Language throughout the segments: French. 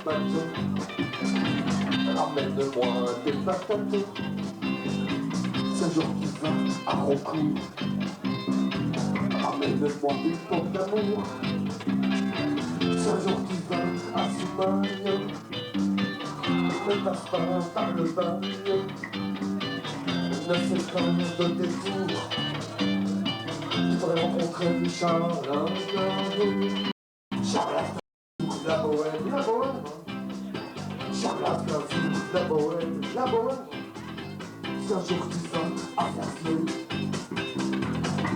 bateau. Ramène-moi des patates. Ce jour qui va à Roncourt. Ramène-moi des pommes d'amour. Ce jour qui va à Soumagne. Ne passe pas par le bagne. Ne fais pas de détour. Je voudrais rencontrer Charles Aznavour. Charles Aznavour, la bohème, la bohème. Charles Aznavour, la bohème, la bohème. C'est un jour qui va à Verviers.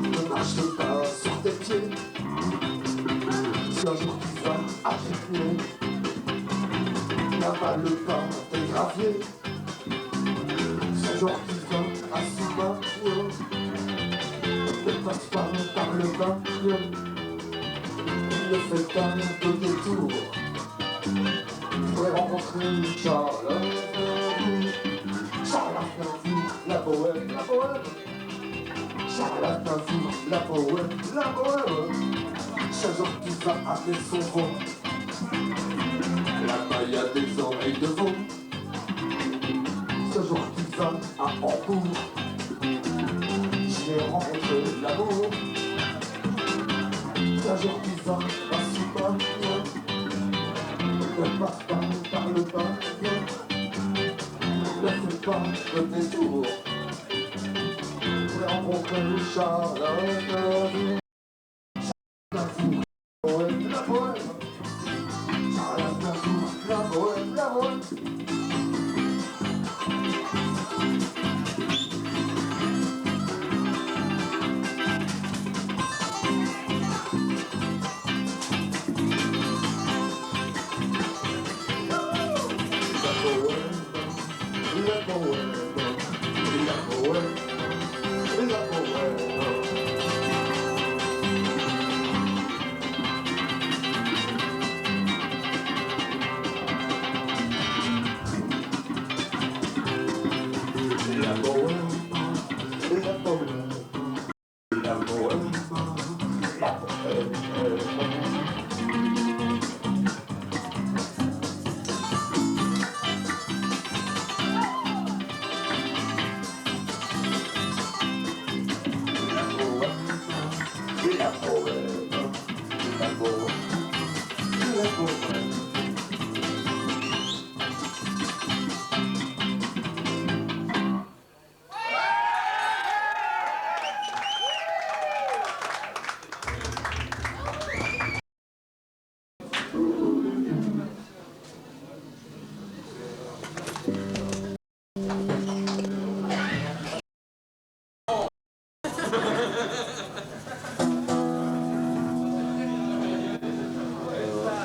Ne marche pas sur tes pieds. C'est un jour qui va à Trépied. N'avale pas tes graviers. C'est un jour qui va à Soumagne. Ne passe pas par le bagne. Ne fais pas de détour. Je voudrais rencontrer Charles Aznavour. Charles Aznavour, la bohème, la bohème. Charles Aznavour, la bohème, la bohème. Chaque jour qui va amener son vent. Là-bas y a des oreilles de veau. Ce jour qui va à Hambourg. J'ai rencontré l'amour. Un jour qui va à Soumagne. Ne passe pas par le bagne. Ne fais pas de détour. Je voudrais rencontrer Charles Aznavour. Charles Aznavour, la bohème. Charles Aznavour, la bohème, la bohème.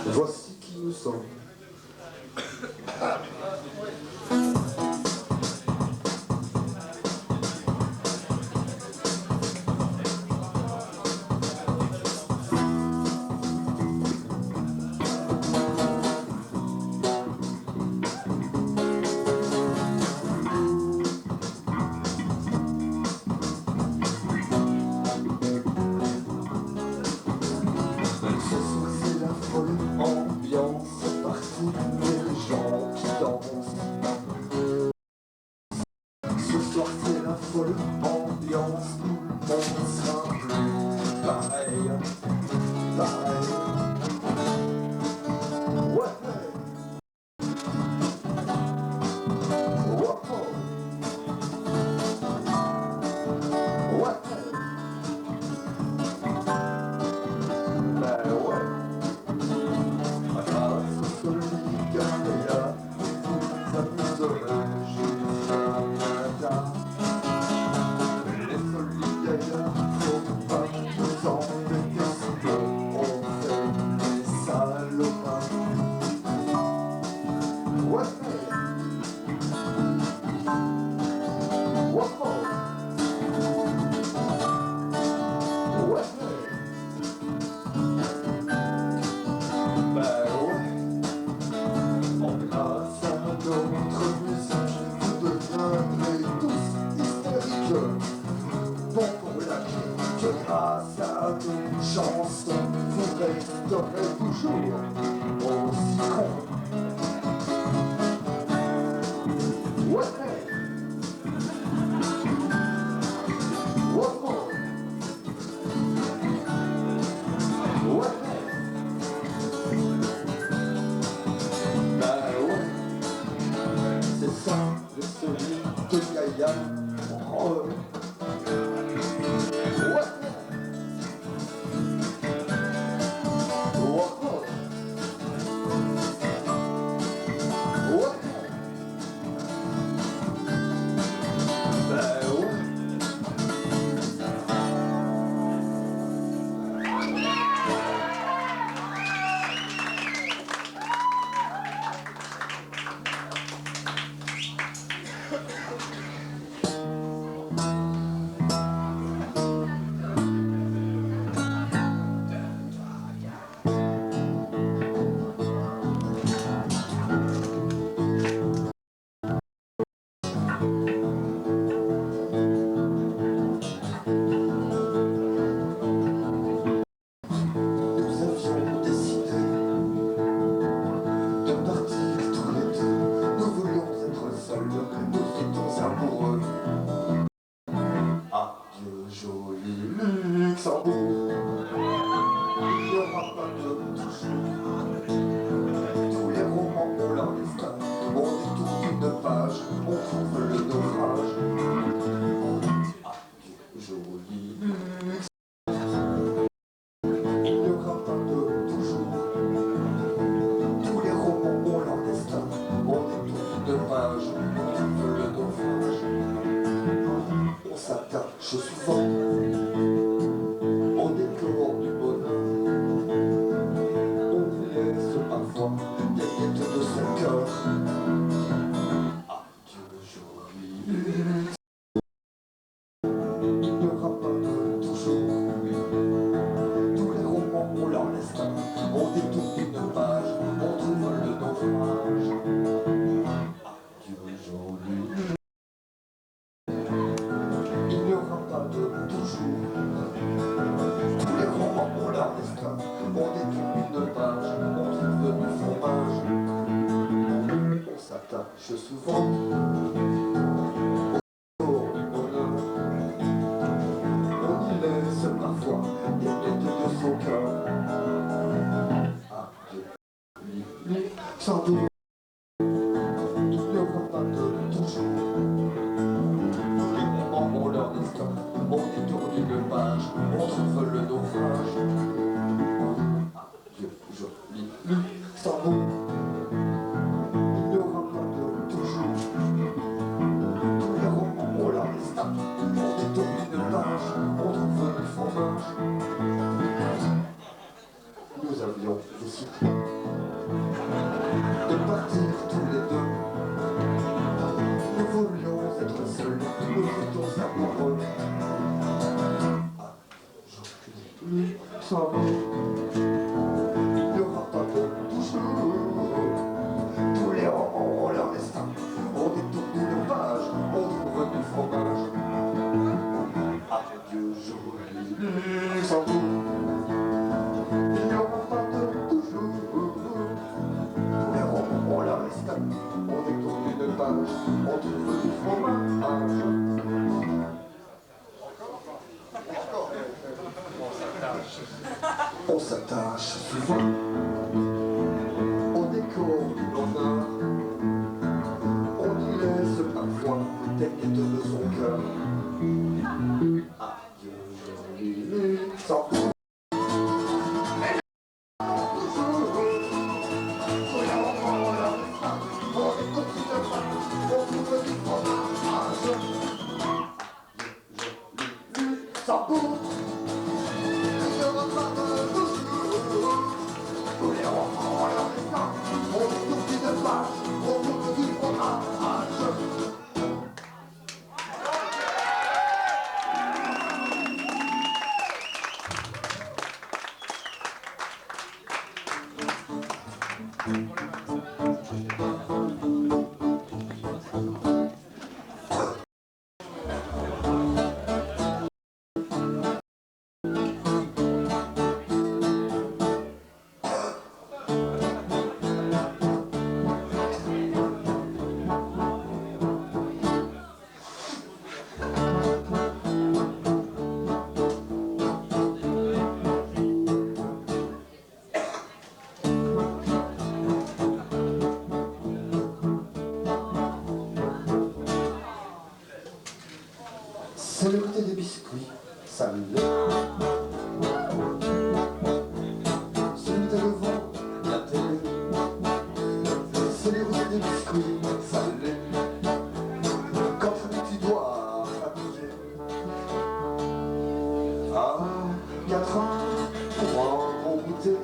Voici qui nous sommes. C'est la folle ambiance. serai toujours aussi con. Ouais. On s'attache souvent au décor du bonheur. On y laisse parfois des miettes de son cœur. Adieu, jolie nuit, sans C'est le côté des biscuits, ça l'est. Celui de devant, la télé. C'est le côté des biscuits, ça l'est. Quand tu dois fatiguer. À 4 ans, pour un bon goûter.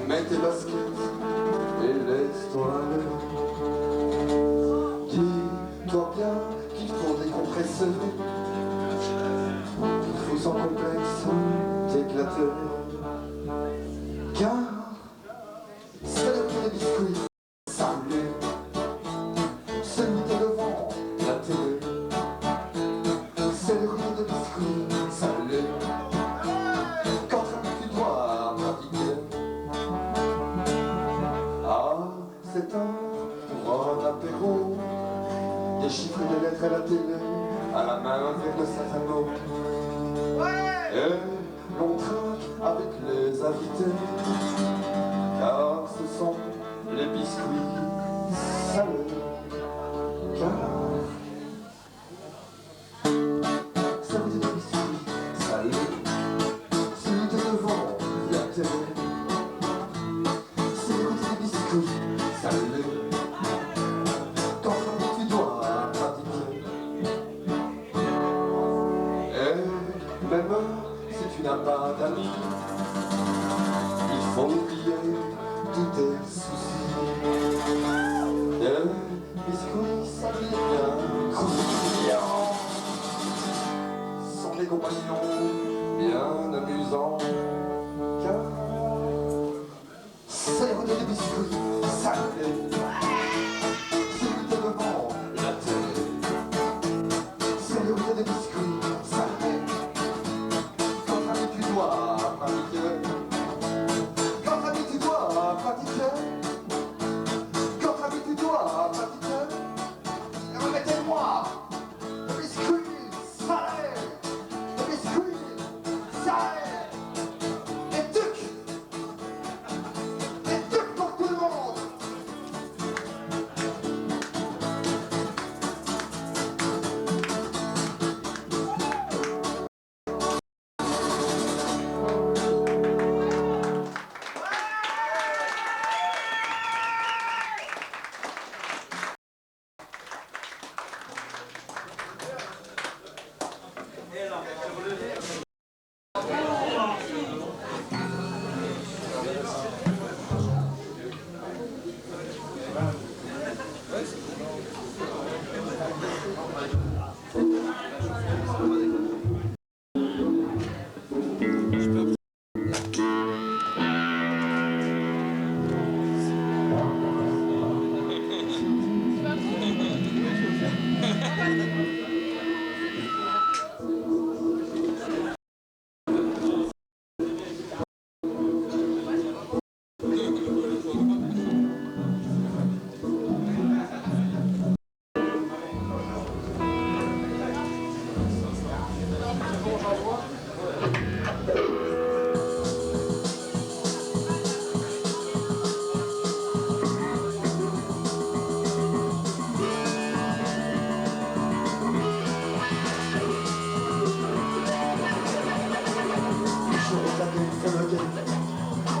Mets tes baskets et laisse-toi aller. Dis-toi bien qu'il faut décompresser, qu'il faut sans complexe t'éclater. Car c'est le prix des biscuits, ça l'est. Celui qui est devant la télé. C'est le prix des biscuits, ça l'est. Quand tu dois pratiquer. À 7 heures, pour un apéro, des chiffres et des lettres à la télé, à la main avec le sac à dos. Et l'on trinque avec les invités, car ce sont les biscuits salés. Car ça vous dit des biscuits salés, celui de devant la télé. C'est le côté des biscuits salés. Même si tu n'as pas d'amis, il faut oublier tous tes soucis. Des biscuits salés bien croustillants sont des compagnons bien amusants. Car c'est le côté des biscuits salés. Celui de devant la télé. C'est le côté des biscuits salés. Remettez-moi le biscuit salé, le biscuit salé, les tucs pour tout le monde.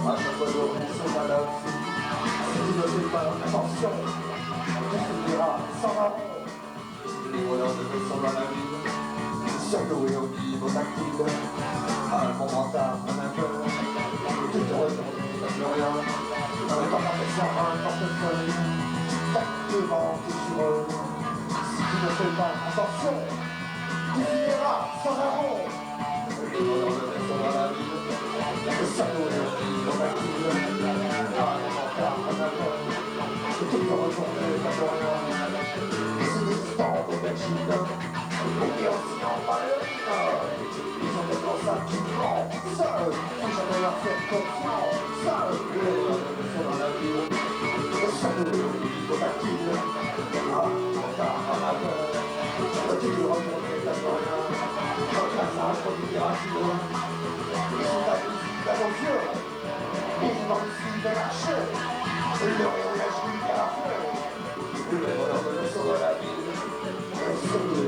À chaque fois que on se balade, si tu ne fais pas attention, tu finiras sans marron. Les voleurs de sont dans la ville, surloués au niveau tactile, à un moment tard, un peu, tu te retournes, plus rien, dans les perfection un portefeuille, tactement sur eux. Si tu ne fais pas attention, tu finiras sans marron. Les voleurs de sont dans la ville. Le salaud est au niveau tactile, à un moment tard, un peu, tu te retournes, plus rien. C'est des histoires de Belgique, et qui aussi en Valérine. Ils ont des gros sacs qui grandent, seuls, faut jamais leur faire confiance, seuls. Les voleurs sont dans la ville, le salaud est au niveau tactile, à un moment tard, un peu, tu te retournes, plus rien. Quand la salle produit rapide, ils sont agressifs à nos yeux, ils ont ici de marcher, le réolage vulgaire à feu. Les voleurs de nos sauts de la ville, le sauts de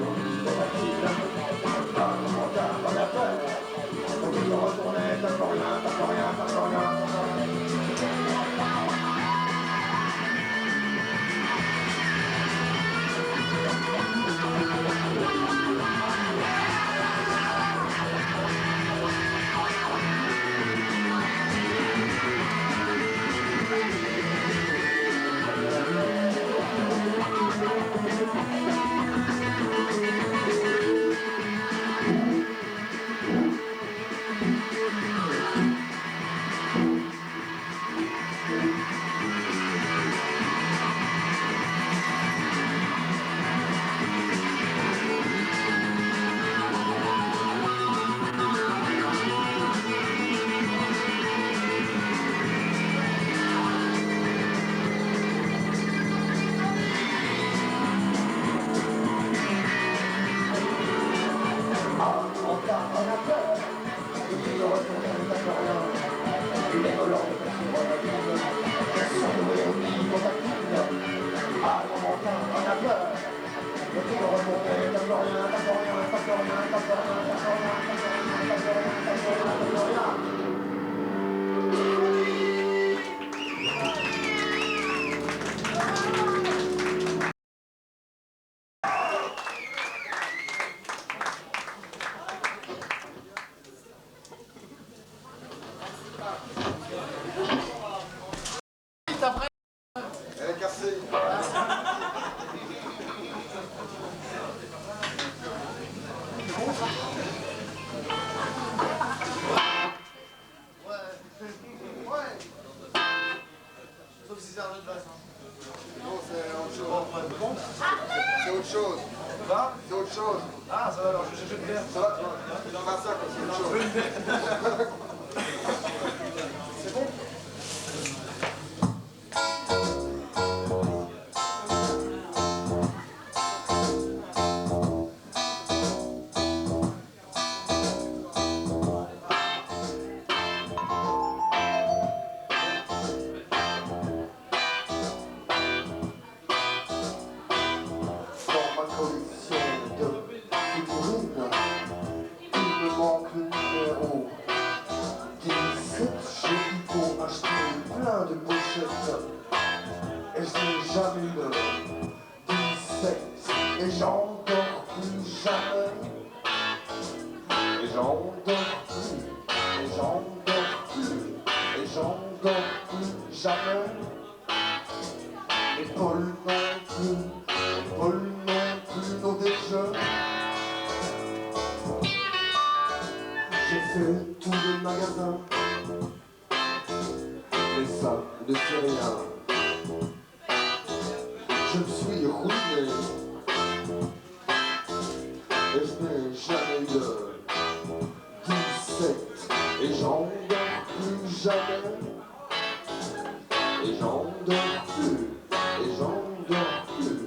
Elle est cassée. Sauf si c'est un autre basse. Non, c'est autre chose. C'est autre chose. Va. C'est autre chose. Ah, ça va alors, je cherche le verre. Ça va, tu vas ça comme c'est autre chose. C'est bon? Dans ma collection de figurines, il me manque le numéro 17. J'ai eu pour acheter plein de pochettes et je n'ai jamais eu le 17. Et j'en dors plus jamais. Et j'en dors plus. Et j'en dors plus. Et j'en dors plus jamais. Et Paul non plus. Et Paul non plus, nos déjà. J'ai fait tous les magasins, mais ça ne fait rien. Je me suis ruiné et je n'ai jamais eu de 17. Et j'en dors plus jamais. Et j'en dors plus. Et j'en dors plus.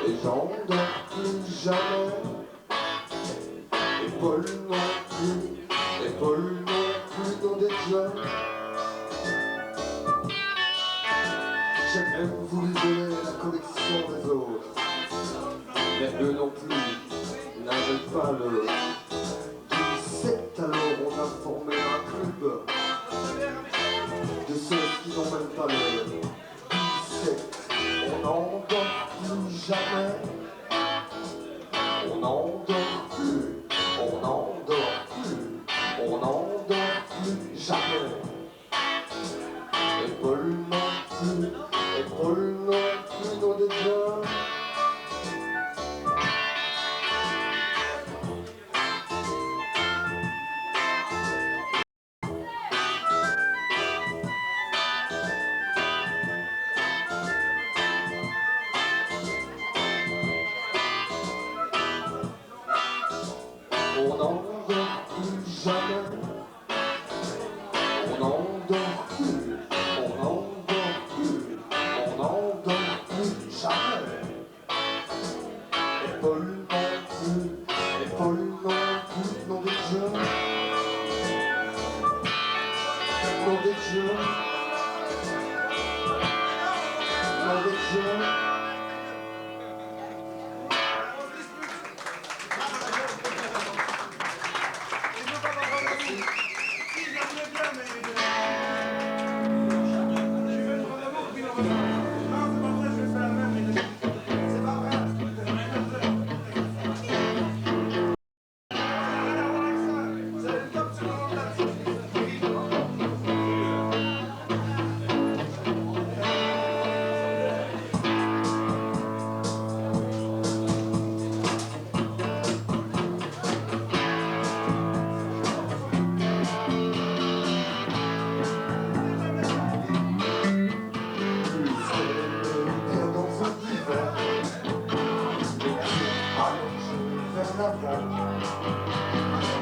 Et j'en dors plus jamais. Et Paul non plus. Et Paul non plus dans des jeunes. J'ai même voulu voler la collection des autres, mais eux non plus n'avaient pas le 17. Alors on a formé un club de ceux qui n'ont même pas le 17. On n'en dort plus jamais. On n'en dort plus. On n'en dort plus. On n'en dort plus jamais. Et Paul non plus. Et Paul non plus dans des jeunes. On n'en dort plus jamais. On n'en dort plus. On n'en dort plus. On n'en dort plus jamais. Et Paul non plus. Et Paul non plus dans des jeux. Dans des jeux. Dans des jeux.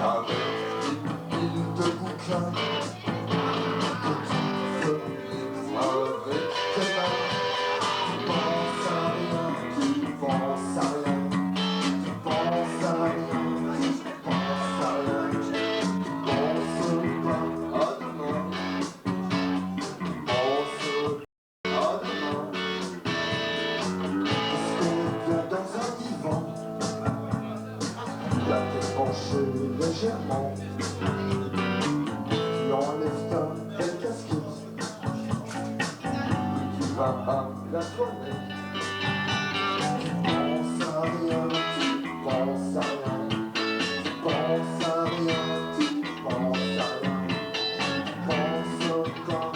Avec une pile de bouquins que tu feuilles avec tes mains. Tu penses à rien, tu penses à rien, tu penses à rien, tu penses à rien, tu penses pas à demain, tu penses à demain. Est-ce qu'on est bien dans un divan? La tête penchée légèrement, tu enlèves ta belle casquette, tu vas à la toilette. Tu penses à rien, tu penses à rien, tu penses à rien, tu penses à rien, tu penses pas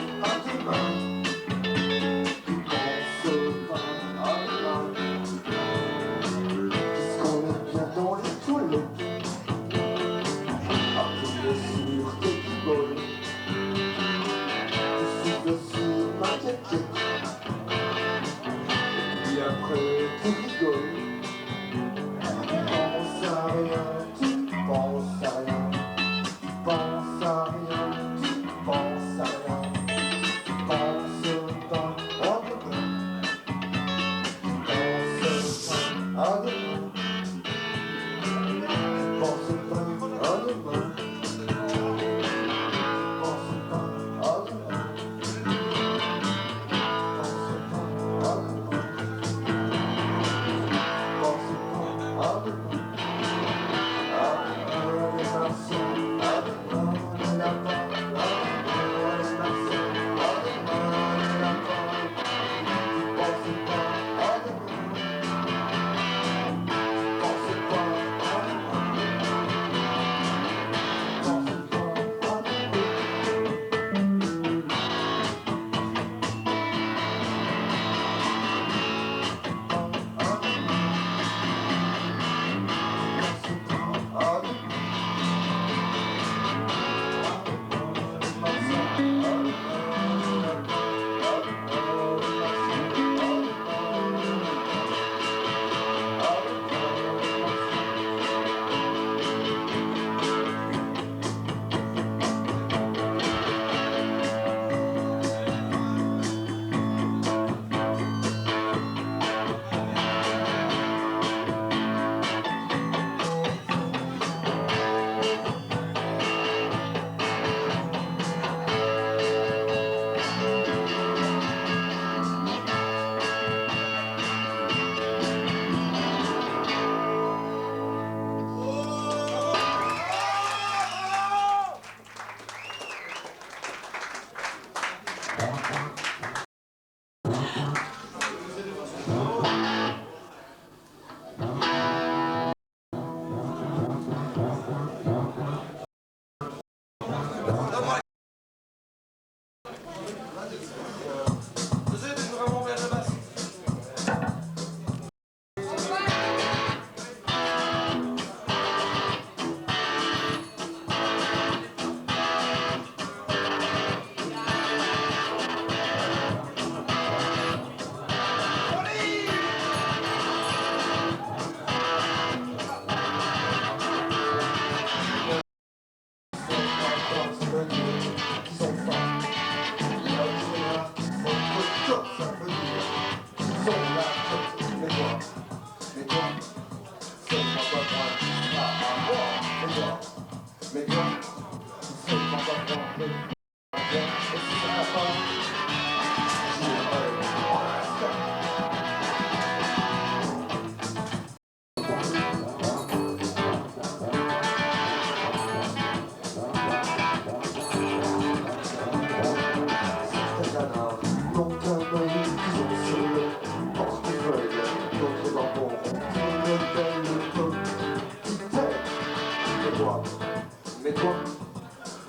Mais toi,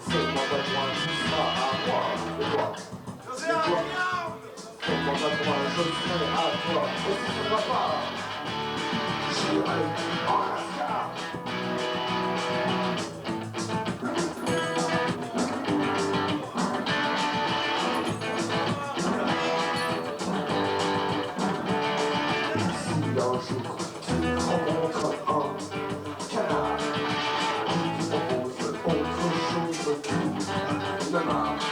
fais-moi pas moi, tu seras à moi. Mais toi, fais-moi pas moi, je serai à toi. Et si tu ne vas pas, j'irai en Alaska. Si un jour tu rencontres un canard qui propose autre chose que la marche,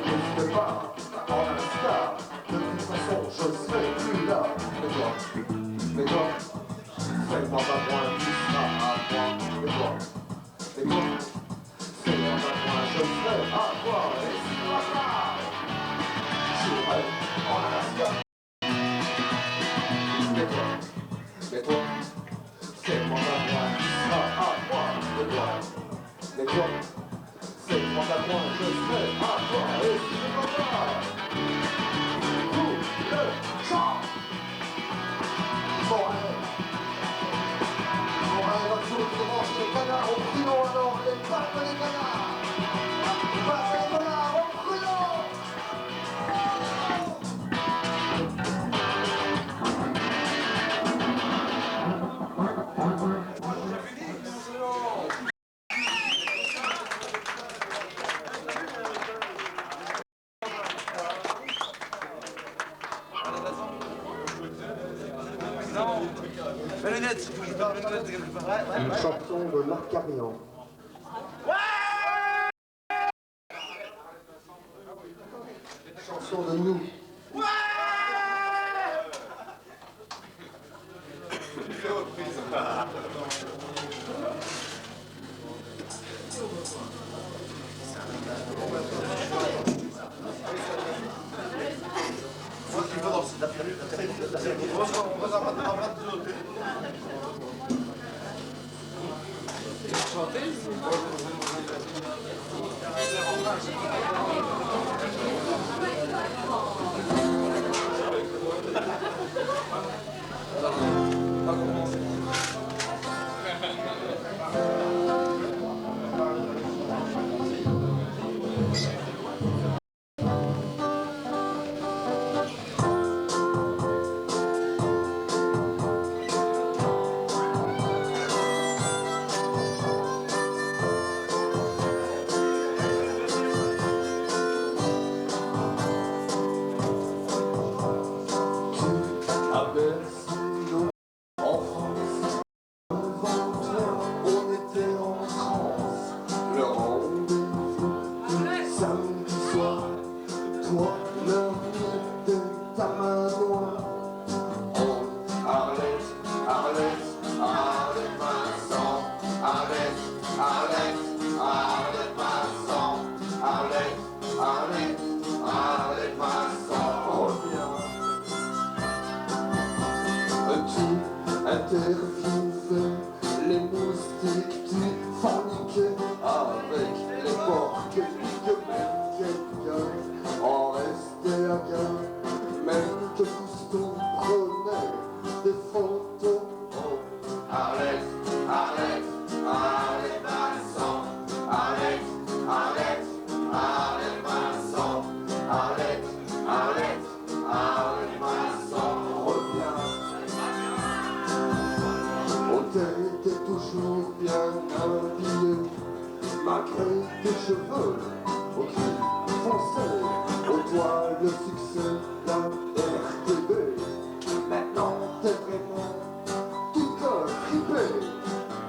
n'hésite pas en Alaska. De toute façon, je serai plus là. Mais toi, fais-moi pas moins, tu seras à moi. Mais toi, fais-moi pas moins, je serai à toi. Et si tu vas pas, j'irai en Alaska. Mais toi, fais-moi pas moi, tu seras à moi. Mais toi, fais-moi pas moi, je serai à toi. Et si tu vas pas, tout le champ. Mon rêve absolument, c'est les canards au crayon, alors les pattes des canards. Les pattes des canards au crayon. Une chanson de Marc Carignan. Chanson de nous. Interviewer les moustiques, tu forniques avec les porcs, que même quelqu'un en cheveux, aux cris foncés, aux doigts le succès, la RTB. Maintenant t'es vraiment toute fripée.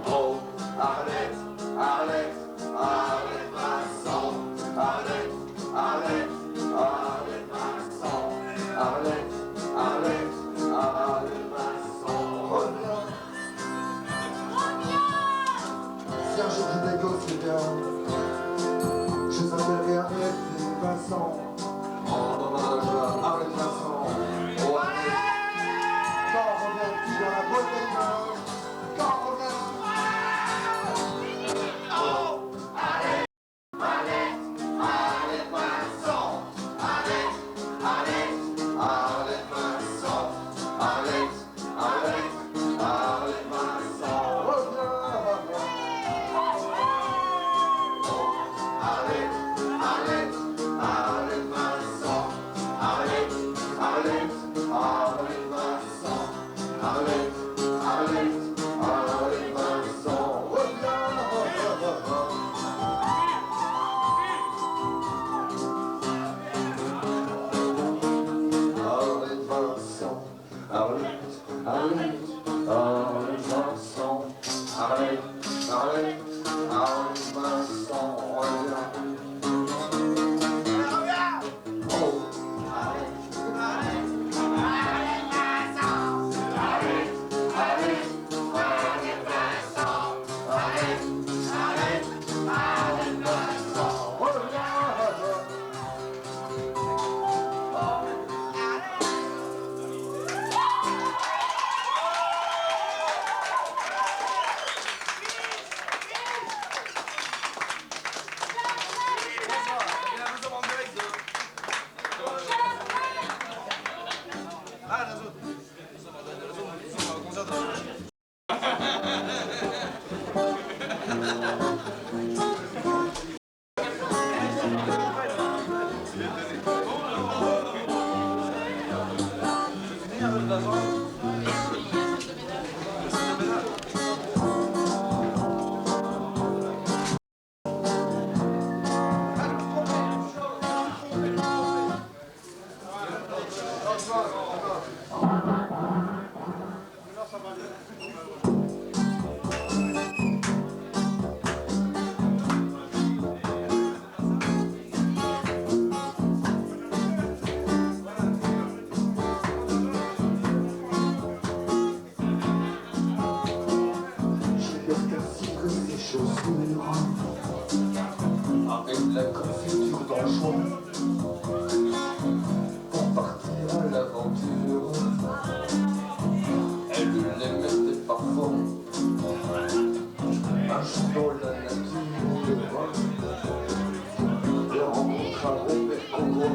Oh, Arlette, Arlette, Arlette Vincent, Arlette, Arlette, Arlette Vincent, Arlette, Arlette, Arlette Vincent, Reviens. Si un jour je dégosse les gars, je s'appellerai Arlette et Vincent. en hommage à Arlette Vincent, oh Arlette, Quand reviens-tu dans la bonne humeur? Quand reviens-tu? Arlette Vincent, Arlette, Arlette, Arlette Vincent, Arlette, Arlette, Arlette Vincent, Reviens. Arlette, Arlette, Arlette Vincent, Arlette, Arlette, Arlette Vincent, Arlette, Arlette, Arlette Vincent, Arlette Vincent, Arlette, Arlette, Arlette Vincent, Arlette, Arlette, Arlette Vincent, reviens. Oh, Arlette, Arlette, Arlette Vincent, Arlette, Arlette, Arlette Vincent, Arlette, Arlette, Arlette Vincent, J'ai peur qu'à cire ses chaussures avec la confiture d'anchois pour partir à l'aventure. Elle les mettait parfois un jour dans la nature. et rencontre un Robert Congo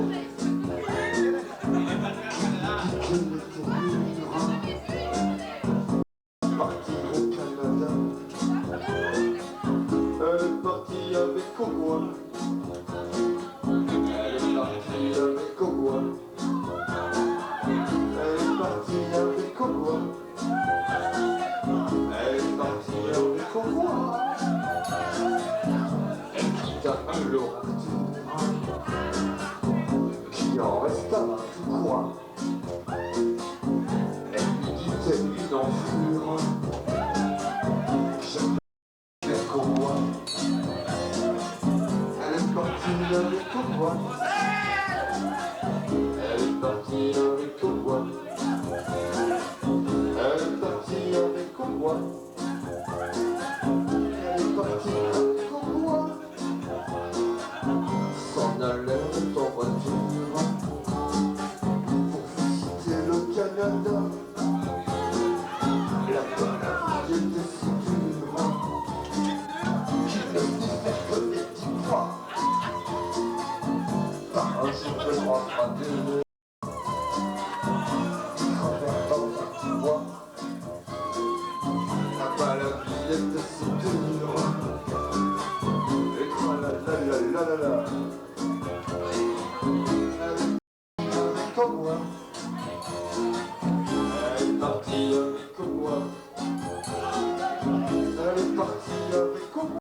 qui était mûr. Partir au Canada, elle est partie avec Congo. Elle est partie avec Congo. Elle est partie avec Congo. Elle est partie avec Congo. Elle quitta alors Qui en resta tout coin. Elle lui dit une enflure. Avec Congo. Elle est partie avec Congo. Elle est partie avec Congo. Elle est partie avec Congo. Elle est partie avec Congo. S'en allait en voiture Pour visiter le Canada. La bonne vie était si dure qu'il ne diffère que des petits pois. un jour de trois deux. Travers dans un petit bois. Là-bas la vie était si dure. Et la la la la la la. Avec moi. Elle est partie avec moi. Elle est partie avec moi.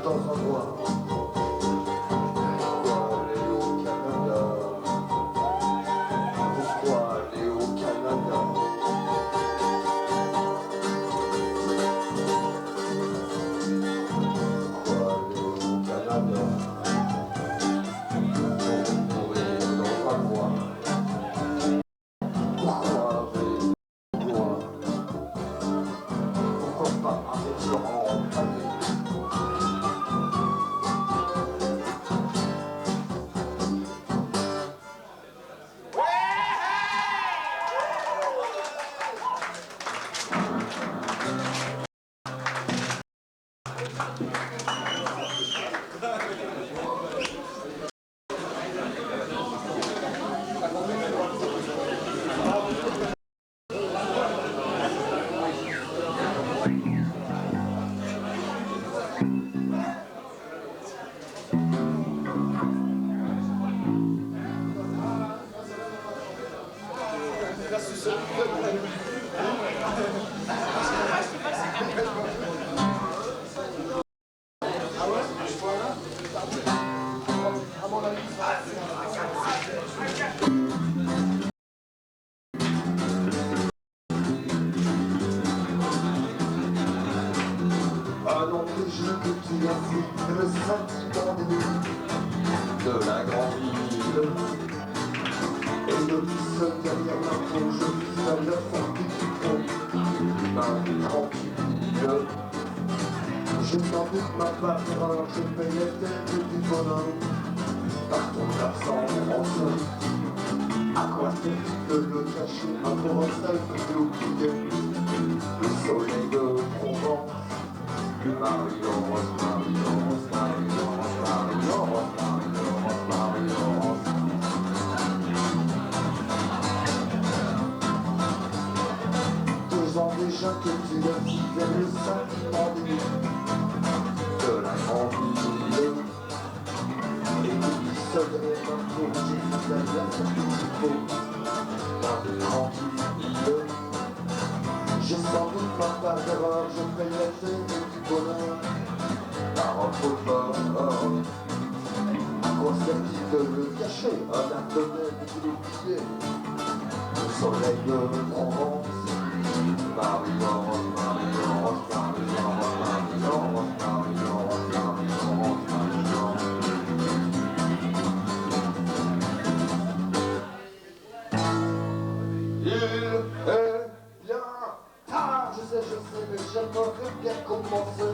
dans un noir. Pourquoi aller au Canada? Pourquoi aller au Canada? Pourquoi aller au Canada? Pour mourir dans un noir. Pourquoi aller loin? Pourquoi pas avec Laurent Pagny? Allons les jeux que tu as fait, le sentiment des nuits de la grande ville. Et le seul derrière la peau, je vis à la sortie du pont, main tranquille. Je n'en doute ma part, je paye la tête du bonhomme par ton absence. À quoi sert-il de le cacher, un pauvre seul de l'oublier? Le soleil de Provence. Marie-Laurence, Marie-Laurence, Marie-Laurence, Marie-Laurence, Marie-Laurence, Marie-Laurence. Deux ans déjà que tu as vivre le sentiment des nuits de la grande ville. Et que tu seul derrière un tour, j'ai vu la sortie du pot, dans de tranquille. J'ai sans doute ma part d'erreur, je paye la tête du bonheur par un faux bord. À quoi sert-il de le cacher, un acte même de l'oublier? Le soleil de Provence. Marie-Laurence, Marie-Laurence, Marie-Laurence, Marie-Laurence, Marie-Laurence, Marie-Laurence, Marie-Laurence. Il est bien tard, je sais, mais j'aimerais bien commencer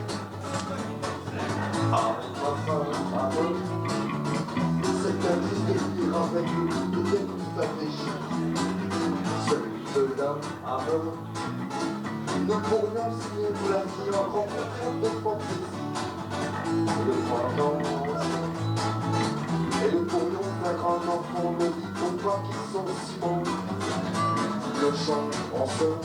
avec ma femme amoureuse. C'est un triste délire avec le goût de dégustatif, celui de l'homme amoureux. Nous pourrions signer pour la vie en rencontrant des fantaisies de tendance. Et nous pourrions faire un enfant, ne dit-on pas qu'ils sont si bons? Le chant en sort.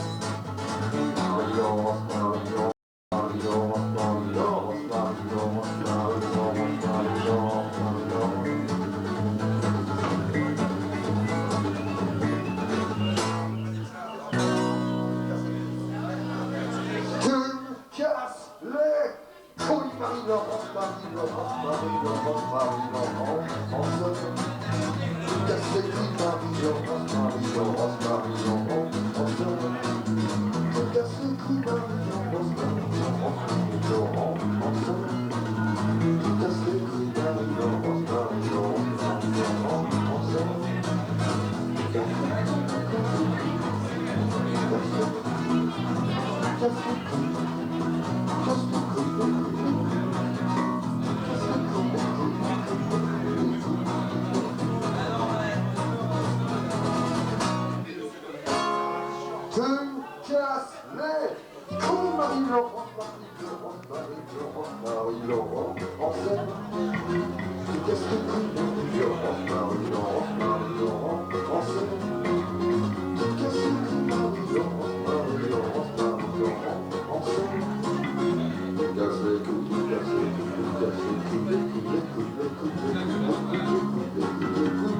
Marie-Laurence, Marie-Laurence, Marie-Laurence, Marie-Laurence, Marie-Laurence, Marie-Laurence, Marie-Laurence, Marie-Laurence. Tu me casses les couilles, Marie-Laurence, Marie-Laurence, Marie-Laurence, Marie-Laurence, en somme. Tu me casses les couilles, Marie-Laurence, Marie-Laurence, Marie-Laurence, en somme. Tu me casses les couilles, Marie-Laurence, Marie-Laurence, Marie-Laurence, en somme. Tu me casses les couilles, Marie-Laurence, Marie-Laurence, Marie-Laurence, en somme. Tu me casses les couilles, Marie-Laurence, Marie-Laurence, Marie-Laurence, Marie-Laurence, en scène. Tu casses les couilles, Marie-Laurence, Marie-Laurence, Marie-Laurence, en scène. Tu casses les couilles, Marie-Laurence, Marie-Laurence, Marie-Laurence, en scène. Tu casses les couilles, tu casses les couilles, tu casses les couilles, les couilles, les couilles, les couilles, les couilles, les couilles, les couilles, les couilles,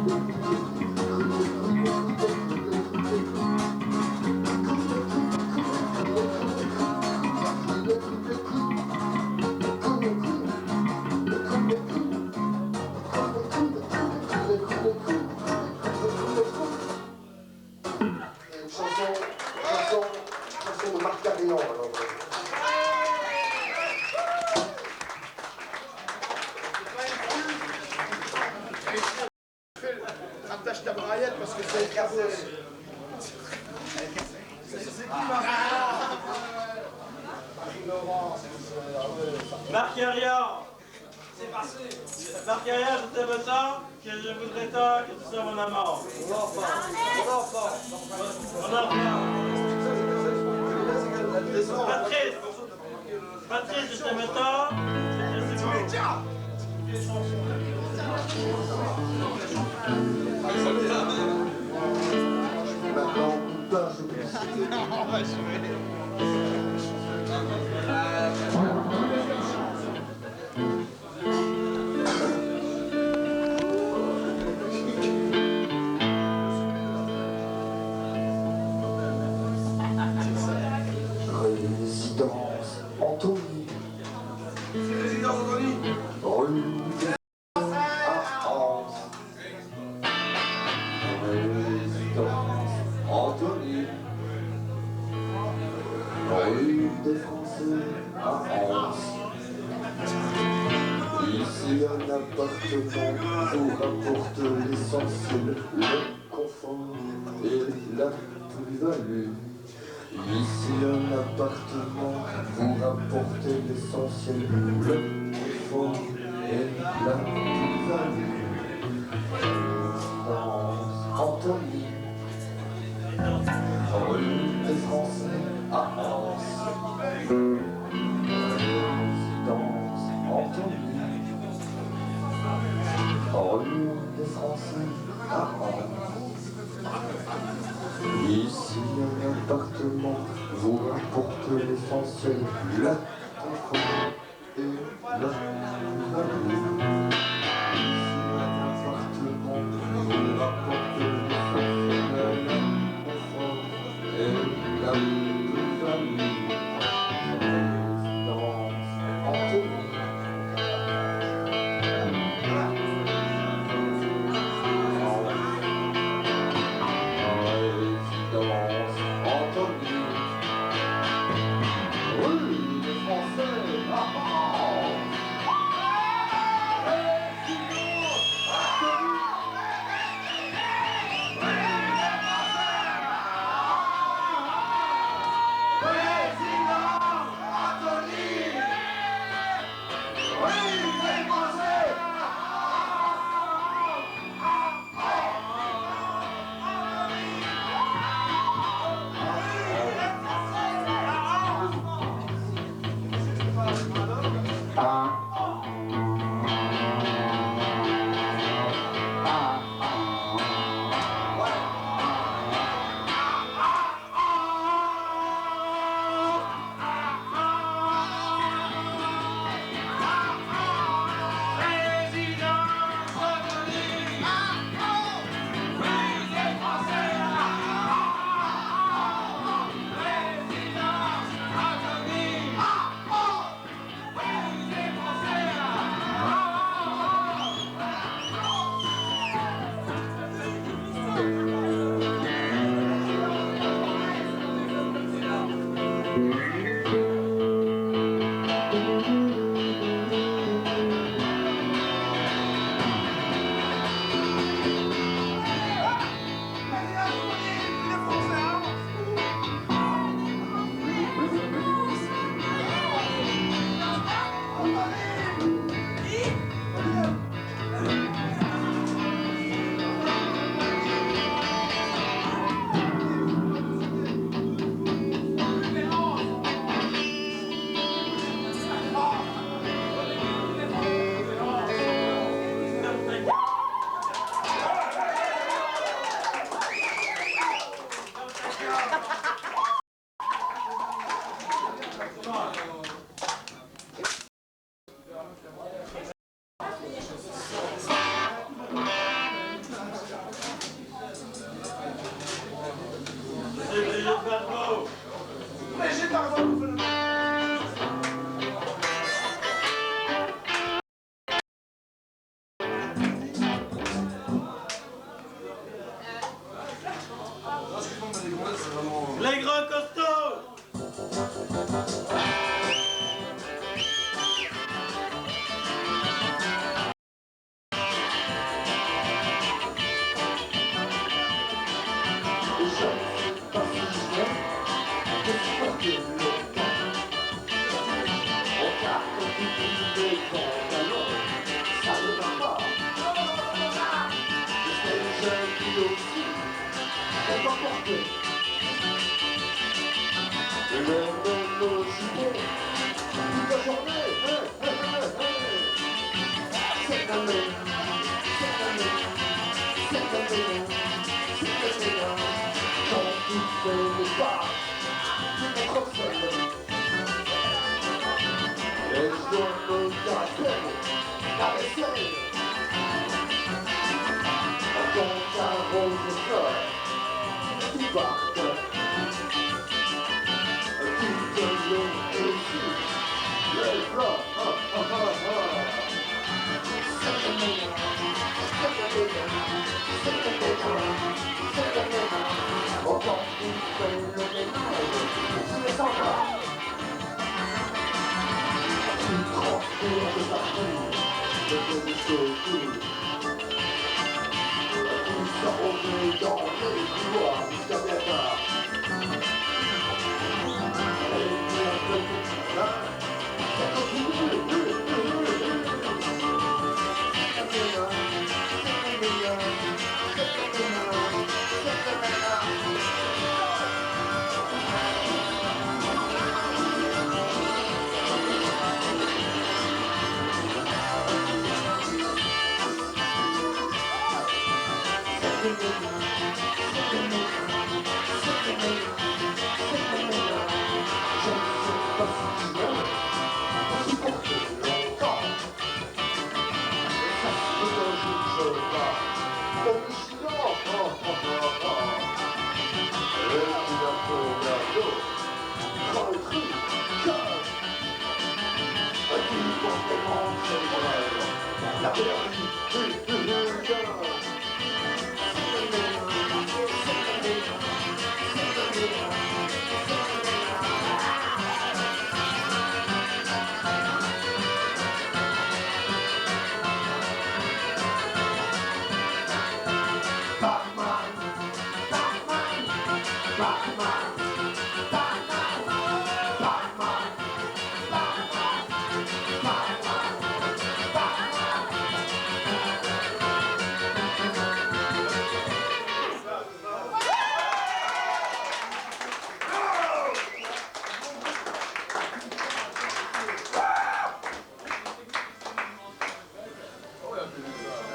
Marc-Arian, Marc-Arian, je t'aime tant que je voudrais tant que tu sois mon amour. Mon enfant. Patrice, je t'aime tant que je suis beau. Maintenant, pas je Résidence Anthony. Résidence Anthony. Rue des à Anse. Résidence Anthony. Rue des Français à Anse. Ici un appartement vous rapporte l'essentiel, le confort et la plus-value. Ici un appartement vous rapporte l'essentiel, le confort et la plus-value. Résidence Anthony, rue des Français à Anse. Résidence Anthony, rue des Français à Anse. Ici un appartement vous rapporte l'essentiel, le confort et la plus-value. Ici un appartement vous rapporte l'essentiel, le confort et la plus-value. Résidence Anthony. Résidence Anthony, rue des Français Mais quand alors, ça ne va pas. Les jeunes qui aussi ont pas porté. Le même jupon toute la journée. Cette année, quand tu fais le pas, tu te refais. Les journaux t'appellent la vaisselle. Quand t'arroses le fleurs, tu partes. Tu te le aussi. Les fleurs, oh, quand tu fais le ménage, tu les entends. Tu transpires de partout, de ton côté. Tu s'arroges dans les couloirs jusqu'à bien tard. Et puis un peu plus tard, ça continue. La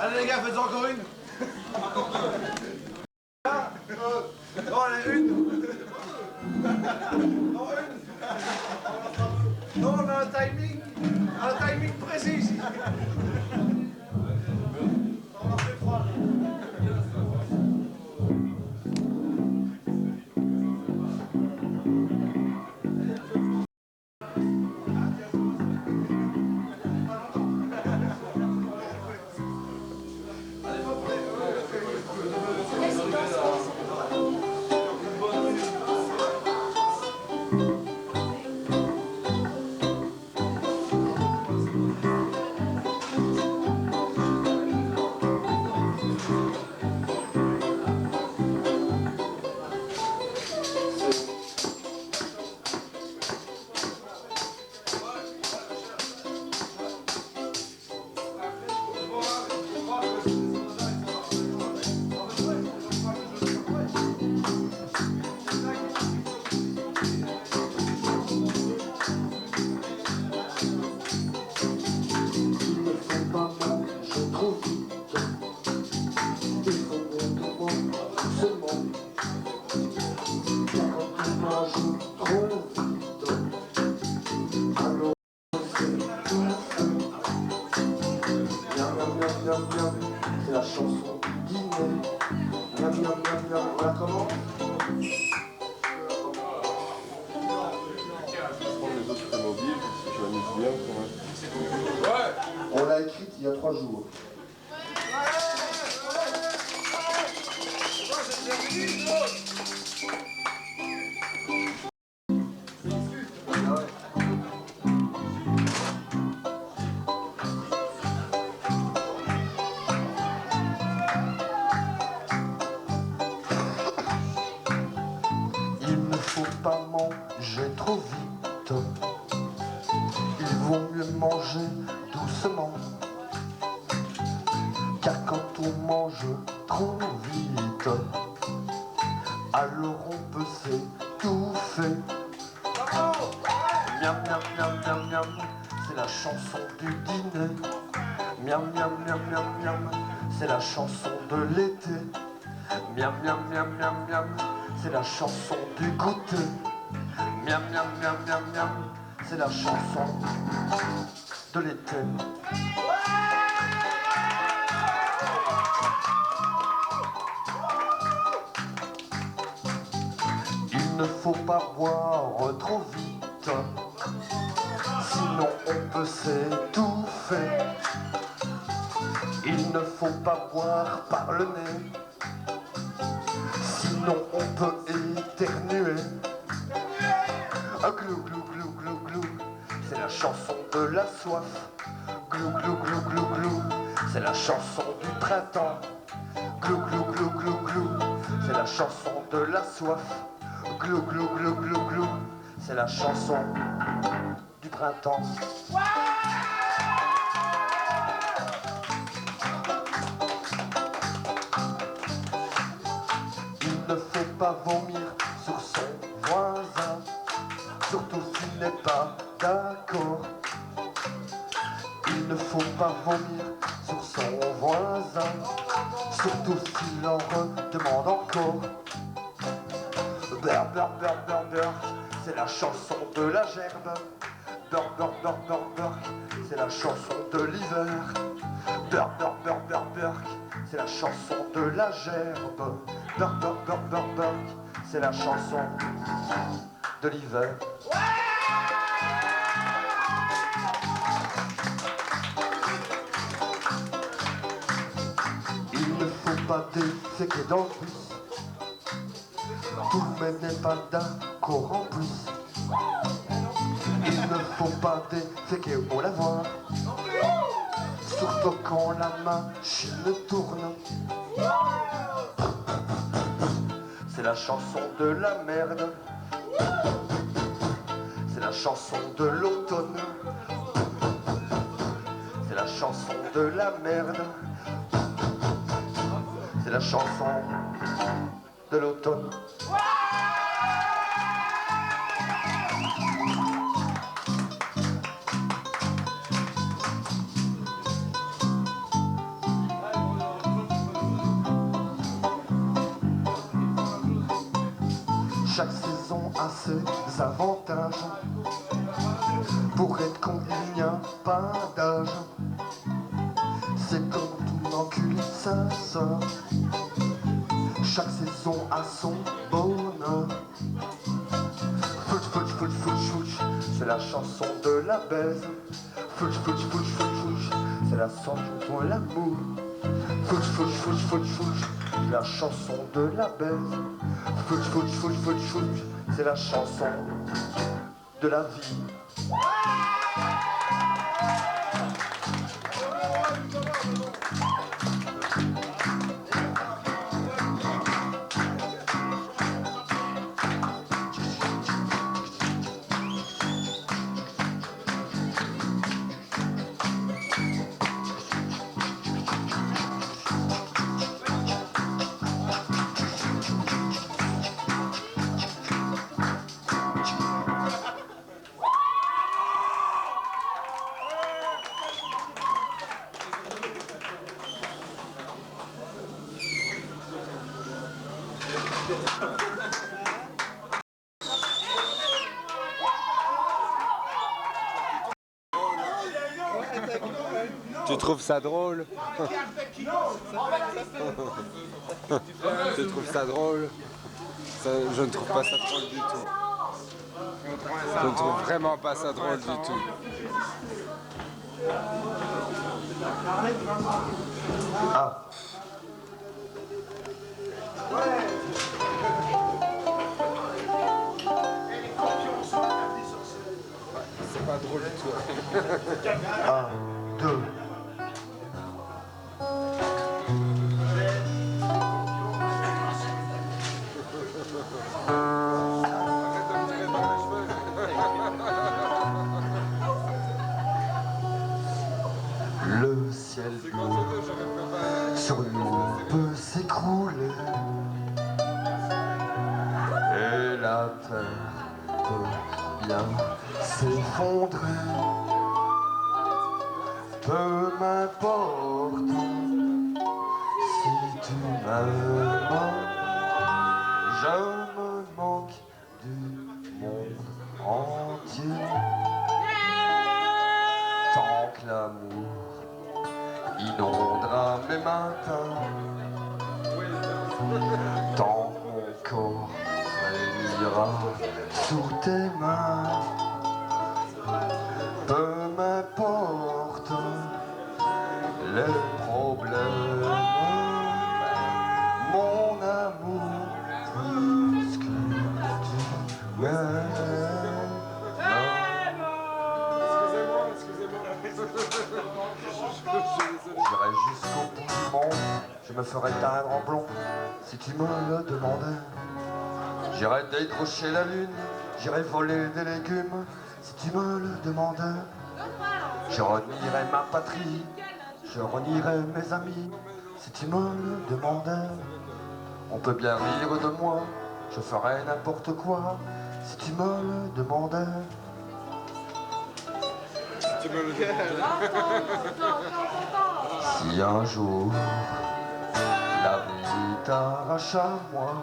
Allez les gars, faites-en encore une. Non, allez, une. Non, une. Non, on a un timing précis ici. On en fait 3. C'est la chanson dîner. Miam miam miam miam. Voilà comment. On l'a écrite il y a 3 jours. Il ne faut pas manger trop vite. Il vaut mieux manger doucement. Car quand on mange trop vite, alors on peut s'étouffer. Miam miam miam miam miam, c'est la chanson du dîner. Miam miam miam miam miam, c'est la chanson de l'été. Miam miam miam miam miam, c'est la chanson du goûter. Miam miam miam miam miam, c'est la chanson de l'été. Il ne faut pas boire trop vite, sinon on peut s'étouffer. Il ne faut pas boire par le nez, sinon on peut éternuer. Glou glou glou glou glou, c'est la chanson de la soif. Glou glou glou glou glou, c'est la chanson du printemps. Glou glou glou glou glou, c'est la chanson de la soif. Glou glou glou glou glou, c'est la chanson du printemps. Il ne faut pas vomir sur son voisin, surtout s'il n'est pas d'accord. Il ne faut pas vomir sur son voisin, surtout s'il en redemande encore. Burr, burr, burr, burr, burr, c'est la chanson de la gerbe. Burr, burr, burr, burr, burr, c'est la chanson de l'hiver. Burr, burr, burr, burr, burr, c'est la chanson de la gerbe. Burr, burr, burr, burr, burr, c'est la chanson de l'hiver. Il ne faut pas déféquer dans le bus, tout le monde n'est pas d'accord en plus. Il ne faut pas déféquer au lavoir, surtout quand la machine tourne. C'est la chanson de la merde, c'est la chanson de l'automne. C'est la chanson de la merde, c'est la chanson de l'automne. Chaque saison a ses avantages. Pour être con, il n'y a pas d'âge. C'est comme tout encule sa sœur. Chaque saison a son bonheur. Fouch, fouch, fouch, fouch, fouch, c'est la chanson de la baise. Fouch, fouch, fouch, fouch, fouch, c'est la chanson de l'amour. Fouch, fouch, fouch, fouch, fouch, c'est la chanson de la baise. Fouch, fouch, fouch, fouch, fouch, c'est la chanson de la vie. Tu trouves ça drôle? Tu trouves ça drôle? Je ne trouve pas ça drôle du tout. Je ne trouve vraiment pas ça drôle du tout. Ah. C'est pas drôle du tout. 1, 2. Le ciel bleu sur nous peut s'écrouler et la terre peut bien s'effondrer. Peu m'importe si tu m'aimes, je me moque du monde entier. Tant que l'amour inondera mes matins, tant que mon corps frémira sous tes mains. Peu m'importe les problèmes, mon amour, puisque tu m'aimes. J'irai jusqu'au bout du monde, je me ferai teindre en blond, si tu me le demandais. J'irai décrocher la lune, j'irai voler des légumes, si tu me le demandais. Je renierai ma patrie, je renierai mes amis, si tu me le demandais. On peut bien rire de moi, je ferai n'importe quoi, si tu me le demandais. Tu me le demandais. Si un jour la vie t'arrache à moi,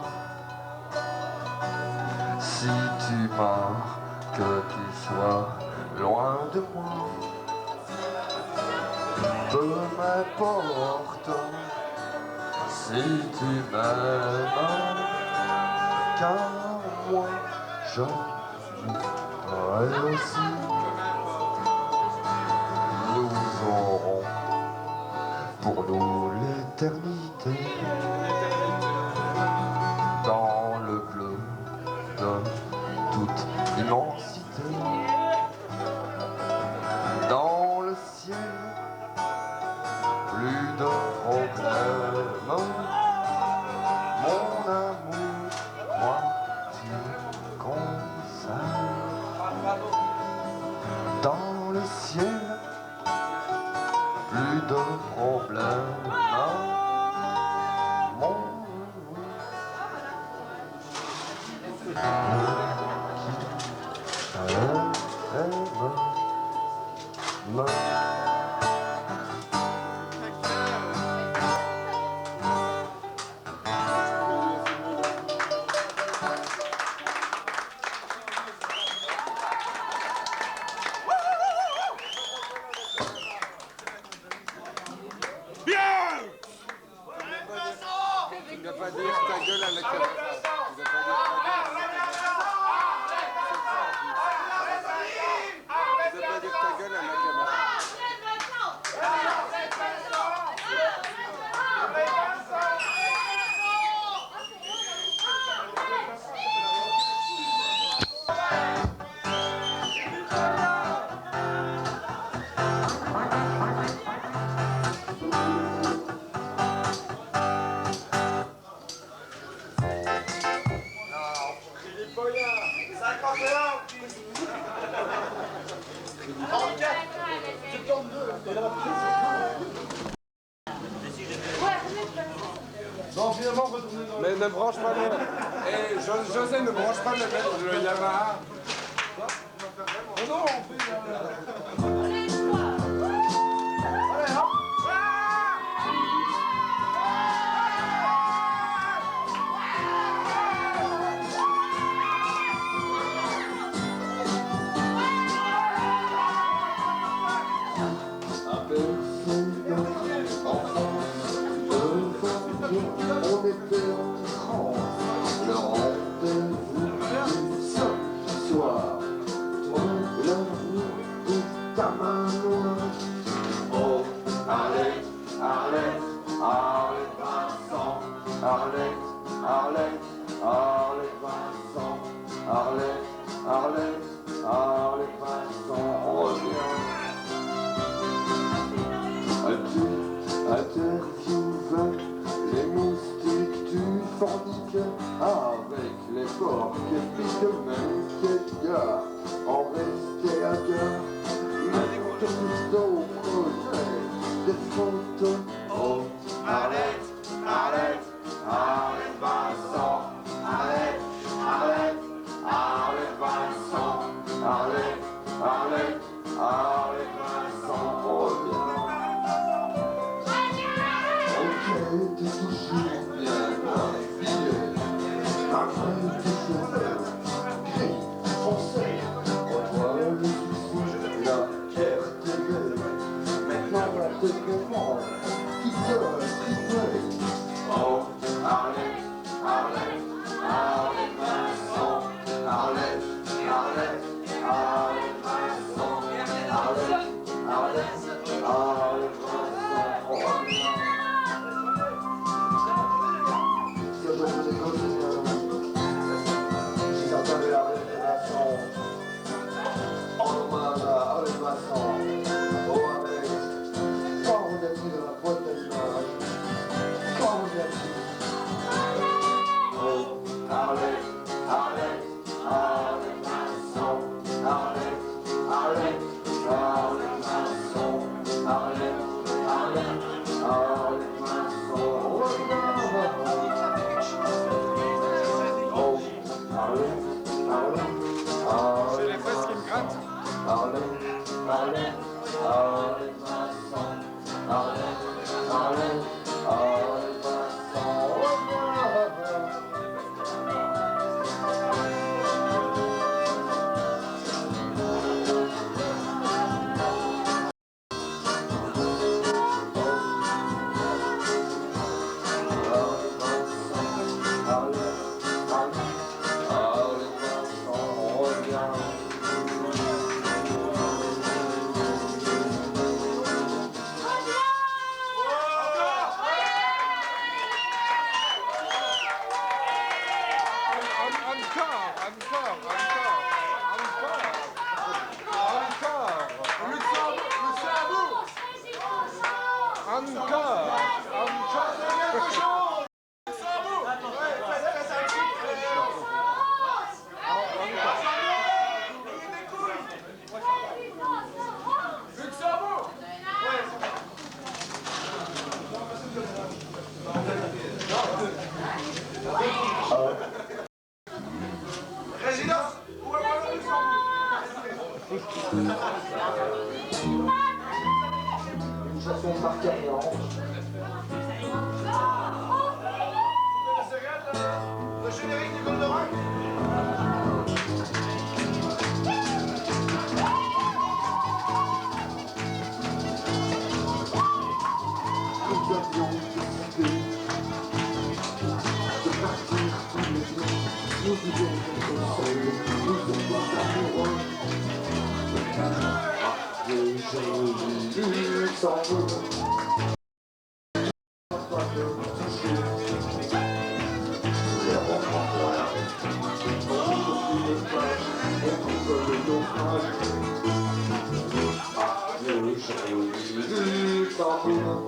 si tu meurs, que tu sois loin de moi, peu m'importe si tu m'aimes, car moi je mourrai aussi. Nous aurons pour nous l'éternité dans le bleu de toute immensité. Dans le ciel, plus de problèmes. Mon amour, moi tu consales. Dans le ciel, plus de problèmes. Mon Tu ne dois pas dire ta gueule à la caméra. Tu dois pas dire ta gueule à la caméra. Mais ne branche pas le... Eh, José, ne branche pas le Yamaha. Oh non, on fait... On était en France, le rendez-vous du samedi soir. Toi, l'amour de ta main noire. Oh, Arlette, Arlette, Arlette Vincent, Arlette, Arlette, Arlette Vincent, Arlette, Arlette, Arlette Vincent, reviens. Interviewais les moustiques, tu forniques avec les porcs et piques, même tes gars en restaient à gare. Même tes autres des photos. Oh, Arlette, Arlette, Arlette Vincent. Arlette, Arlette, Arlette Vincent. Arlette, Arlette, Arlette Vincent. Reviens. Ok, t'es toujours bien habillé. Malgré tes cheveux gris, foncés. Toi le souci, la fierté. Maintenant la te demande qui peut tripler. Oh, Arlette, Arlette, Arlette Vincent. Arlette, Arlette, Arlette Vincent. Arlette, Arlette, Arlette Vincent. Ce jour des quotidiens, j'ai entendu la révélation. En hommage à Arlette Vincent. Oh, Arlette, quand vous êtes pris de la boîte à images, quand vous êtes pris. Oh, Arlette, Arlette, Arlette Vincent. Arlette, Arlette, Arlette Vincent. Arlette, Arlette, Arlette Vincent. Oh, Arlette, Arlette, C'est les fesses qui me grattent. Arlette, Arlette, Arlette Vincent. Arlette, Arlette, Arlette Vincent. Une chanson par Carrière. Le générique du Goldorak. Nous avions décidé de partir tous les deux. Nous voulions être seuls, nous étions amoureux. Le joli Luxembourg. Pas de toucher. Les romans de la rue. On oublie les pages, on trouve le naufrage. Le joli Luxembourg.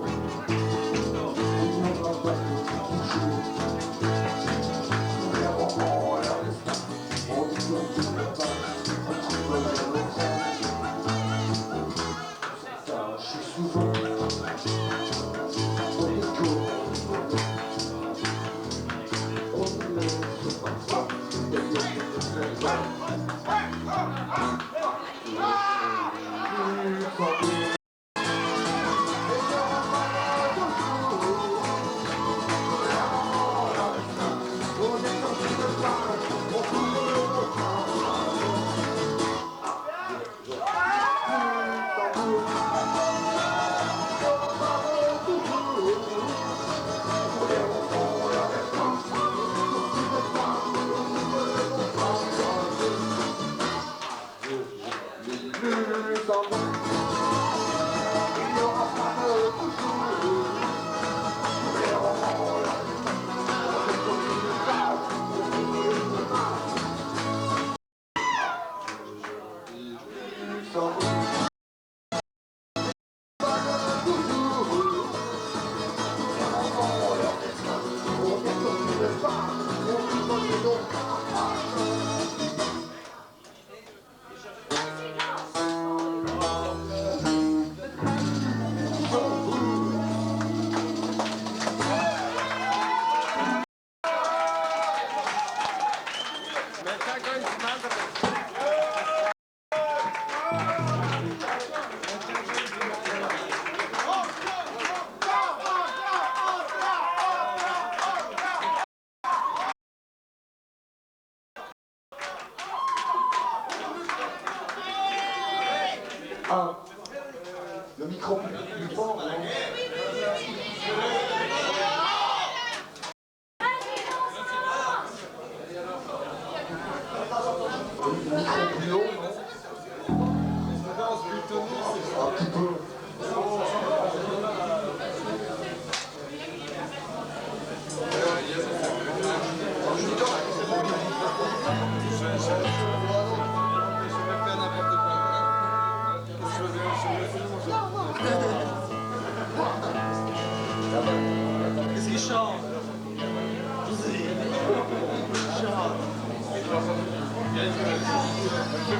Vous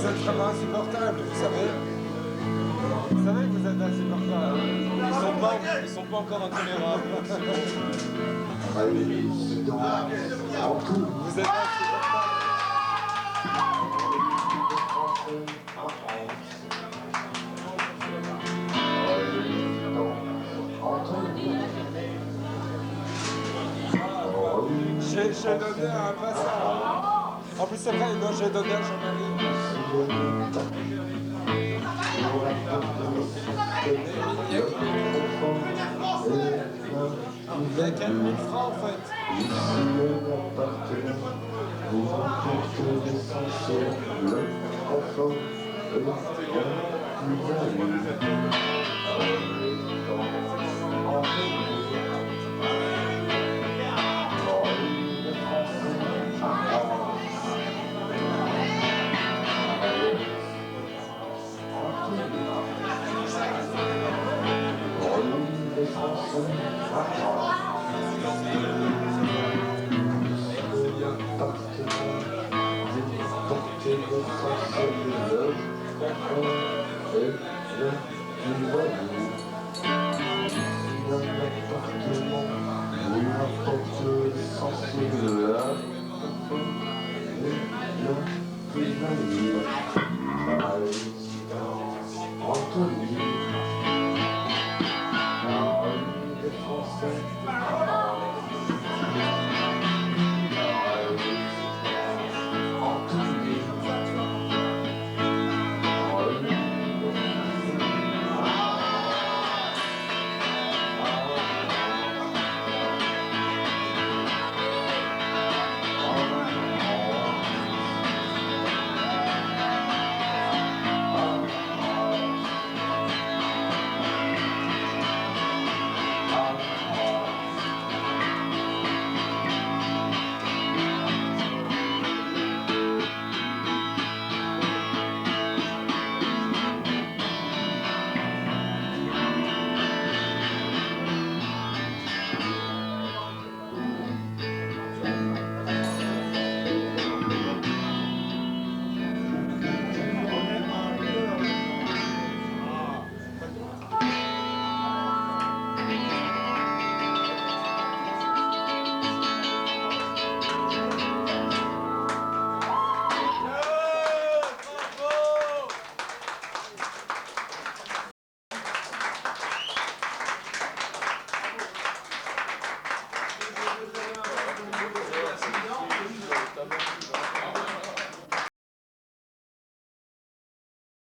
êtes vraiment insupportable, vous savez. Vous savez que vous êtes insupportable. Ils sont pas encore intolérables. Vous êtes J'ai donné un passage. En plus, c'est vrai, non, j'ai donné à Jean-Marie. Il y a 4 000 francs en fait. Porter